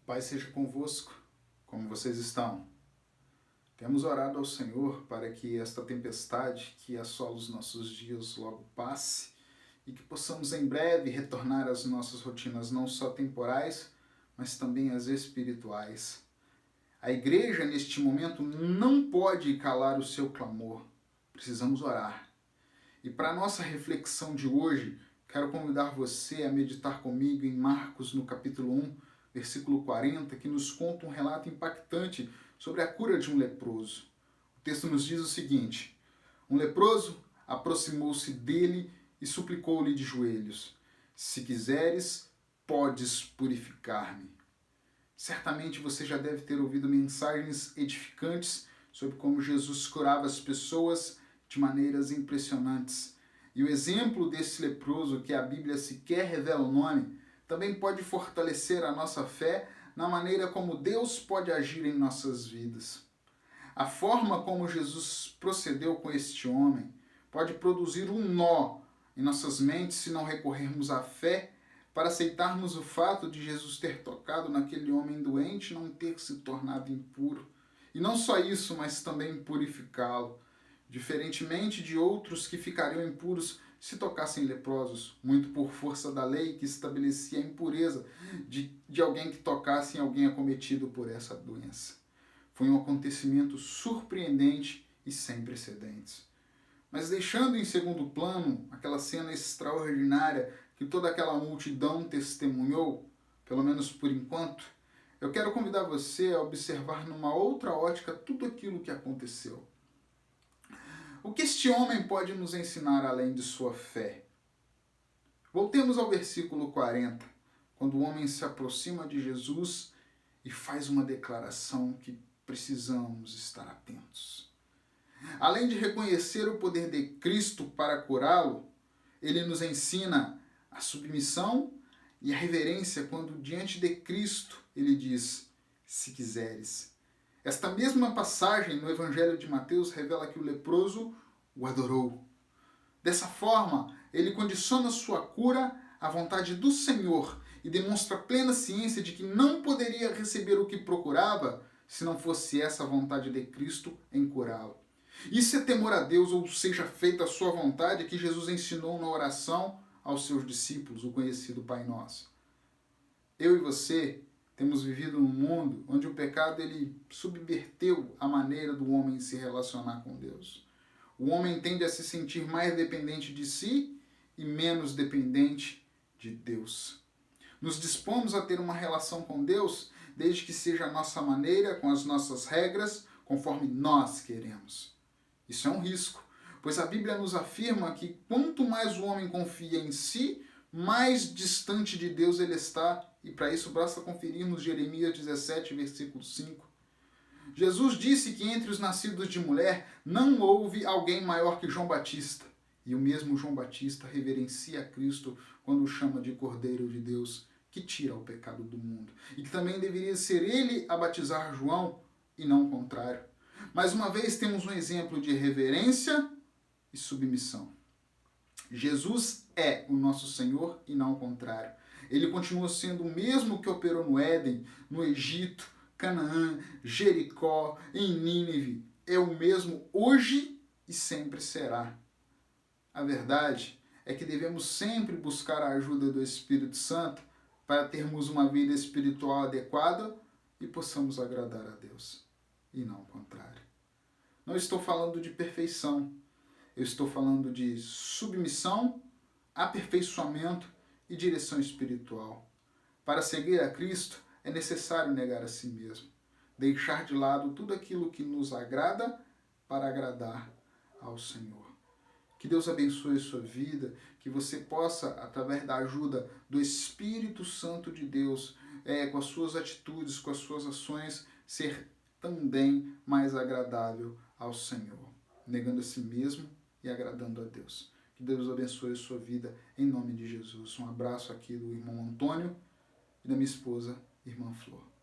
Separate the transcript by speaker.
Speaker 1: Paz seja convosco, como vocês estão? Temos orado ao Senhor para que esta tempestade que assola os nossos dias logo passe e que possamos em breve retornar às nossas rotinas não só temporais, mas também as espirituais. A igreja, neste momento, não pode calar o seu clamor. Precisamos orar. E para a nossa reflexão de hoje, quero convidar você a meditar comigo em Marcos, no capítulo 1, versículo 40, que nos conta um relato impactante sobre a cura de um leproso. O texto nos diz o seguinte: um leproso aproximou-se dele e suplicou-lhe de joelhos: se quiseres, podes purificar-me. Certamente você já deve ter ouvido mensagens edificantes sobre como Jesus curava as pessoas de maneiras impressionantes. E o exemplo desse leproso, que a Bíblia sequer revela o nome, também pode fortalecer a nossa fé na maneira como Deus pode agir em nossas vidas. A forma como Jesus procedeu com este homem pode produzir um nó em nossas mentes se não recorrermos à fé para aceitarmos o fato de Jesus ter tocado naquele homem doente e não ter se tornado impuro. E não só isso, mas também purificá-lo, diferentemente de outros que ficariam impuros se tocassem leprosos, muito por força da lei que estabelecia a impureza de alguém que tocasse em alguém acometido por essa doença. Foi um acontecimento surpreendente e sem precedentes. Mas deixando em segundo plano aquela cena extraordinária que toda aquela multidão testemunhou, pelo menos por enquanto, eu quero convidar você a observar numa outra ótica tudo aquilo que aconteceu. O que este homem pode nos ensinar além de sua fé? Voltemos ao versículo 40, quando o homem se aproxima de Jesus e faz uma declaração que precisamos estar atentos. Além de reconhecer o poder de Cristo para curá-lo, ele nos ensina a submissão e a reverência quando diante de Cristo ele diz: se quiseres. Esta mesma passagem no Evangelho de Mateus revela que o leproso o adorou. Dessa forma, ele condiciona sua cura à vontade do Senhor e demonstra plena ciência de que não poderia receber o que procurava se não fosse essa a vontade de Cristo em curá-lo. Isso é temor a Deus, ou seja, feita a sua vontade, que Jesus ensinou na oração aos seus discípulos, o conhecido Pai Nosso. Eu e você temos vivido num mundo onde o pecado ele subverteu a maneira do homem se relacionar com Deus. O homem tende a se sentir mais dependente de si e menos dependente de Deus. Nos dispomos a ter uma relação com Deus desde que seja a nossa maneira, com as nossas regras, conforme nós queremos. Isso é um risco, pois a Bíblia nos afirma que quanto mais o homem confia em si, mais distante de Deus ele está, e para isso basta conferirmos Jeremias 17, versículo 5. Jesus disse que entre os nascidos de mulher não houve alguém maior que João Batista, e o mesmo João Batista reverencia a Cristo quando o chama de Cordeiro de Deus, que tira o pecado do mundo, e que também deveria ser ele a batizar João, e não o contrário. Mais uma vez temos um exemplo de reverência e submissão. Jesus é o nosso Senhor e não o contrário. Ele continua sendo o mesmo que operou no Éden, no Egito, Canaã, Jericó, em Nínive. É o mesmo hoje e sempre será. A verdade é que devemos sempre buscar a ajuda do Espírito Santo para termos uma vida espiritual adequada e possamos agradar a Deus, e não o contrário. Não estou falando de perfeição, eu estou falando de submissão, aperfeiçoamento e direção espiritual. Para seguir a Cristo é necessário negar a si mesmo, deixar de lado tudo aquilo que nos agrada para agradar ao Senhor. Que Deus abençoe a sua vida, que você possa, através da ajuda do Espírito Santo de Deus, com as suas atitudes, com as suas ações, ser também mais agradável ao Senhor, negando a si mesmo e agradando a Deus. Que Deus abençoe a sua vida, em nome de Jesus. Um abraço aqui do irmão Antônio e da minha esposa, irmã Flor.